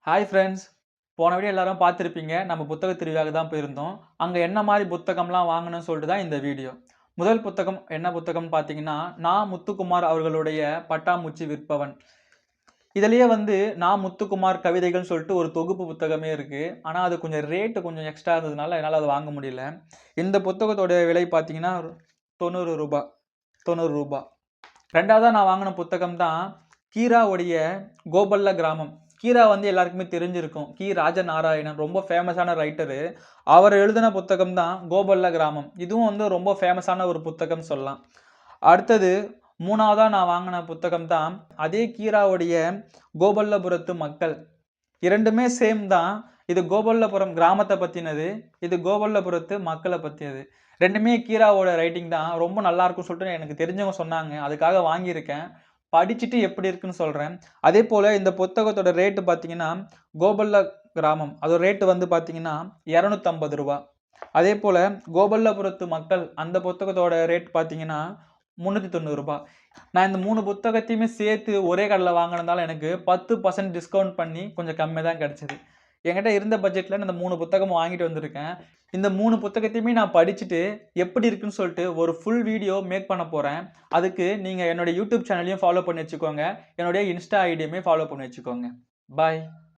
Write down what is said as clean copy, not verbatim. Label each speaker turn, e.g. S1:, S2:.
S1: Hi friends. போன video எல்லாரும் பார்த்துருப்பீங்க. நம்ம புத்தக திருவிழாவுக்கு தான் போயிருந்தோம். அங்க என்ன மாரி புத்தகம்லாம் வாங்கணும்னு சொல்லிட்டு தான் இந்த வீடியோ. முதல் புத்தகம் என்ன புத்தகம்னு பார்த்தீங்கன்னா, நா. முத்துக்குமார் அவர்களுடைய பட்டாம்பூச்சி விற்பவன். இதிலேயே நா. முத்துக்குமார் கவிதைகள்னு சொல்லிட்டு ஒரு தொகுப்பு புத்தகமே இருக்கு. ஆனா அது கொஞ்சம் ரேட் கொஞ்சம் எக்ஸ்ட்ரா இருந்ததுனால என்னால அத வாங்க முடியல. இந்த புத்தகத்தோட விலை பார்த்தீங்கன்னா ரூ. 90 ரூ. 90. 2வதா நான் வாங்குன புத்தகம் தான் கீராவுடைய கோபல்ல கிராமம். கீரா எல்லாருக்குமே தெரிஞ்சிருக்கும். ராஜநாராயணன் ரொம்ப ஃபேமஸான ரைட்டரு. அவர் எழுதின புத்தகம் தான் கோபல்ல கிராமம். இதுவும் ரொம்ப ஃபேமஸான ஒரு புத்தகம் சொல்லலாம். அடுத்தது 3வதா நான் வாங்குன புத்தகம் தான் அதே கீராவுடைய கோபல்லபுரத்து மக்கள். 2மே சேம் தான். இது கோபல்லபுரம் கிராமத்த பத்தினது. இது கோபல்லபுரத்து மக்கள பத்தியது. 2மே கீராவோட ரைட்டிங் தான். ரொம்ப நல்லா இருக்கும்னு சொல்லிட்டு எனக்கு தெரிஞ்சவங்க சொன்னாங்க. அதுக்காக வாங்கியிருக்கேன். படிச்சுட்டு எப்படி இருக்குன்னு சொல்றேன். அதேபோல இந்த புத்தகத்தோட ரேட் பார்த்தீங்கன்னா, கோபல்ல கிராமம் அதோட ரேட் பார்த்தீங்கன்னா ரூ. 250. அதேபோல கோபல்லபுரத்து மக்கள் அந்த புத்தகத்தோட ரேட் பார்த்தீங்கன்னா ரூ. 390. நான் இந்த 3 புத்தகத்தையுமே சேர்த்து ஒரே கடையில வாங்குனதால எனக்கு 10% டிஸ்கவுண்ட் பண்ணி கொஞ்சம் கம்மியா தான் கிடைச்சது. என்கிட்ட இருந்த பட்ஜெட்ல நான் இந்த 3 புத்தகமும் வாங்கிட்டு வந்திருக்கேன். இந்த 3 புத்தகத்தையுமே நான் படிச்சுட்டு எப்படி இருக்குன்னு சொல்லிட்டு ஒரு ஃபுல் வீடியோ மேக் பண்ண போறேன். அதுக்கு நீங்க என்னோட யூடியூப் சேனலையும் ஃபாலோ பண்ணி வச்சுக்கோங்க. என்னுடைய இன்ஸ்டா ஐடியுமே ஃபாலோ பண்ணி வச்சுக்கோங்க. பாய்.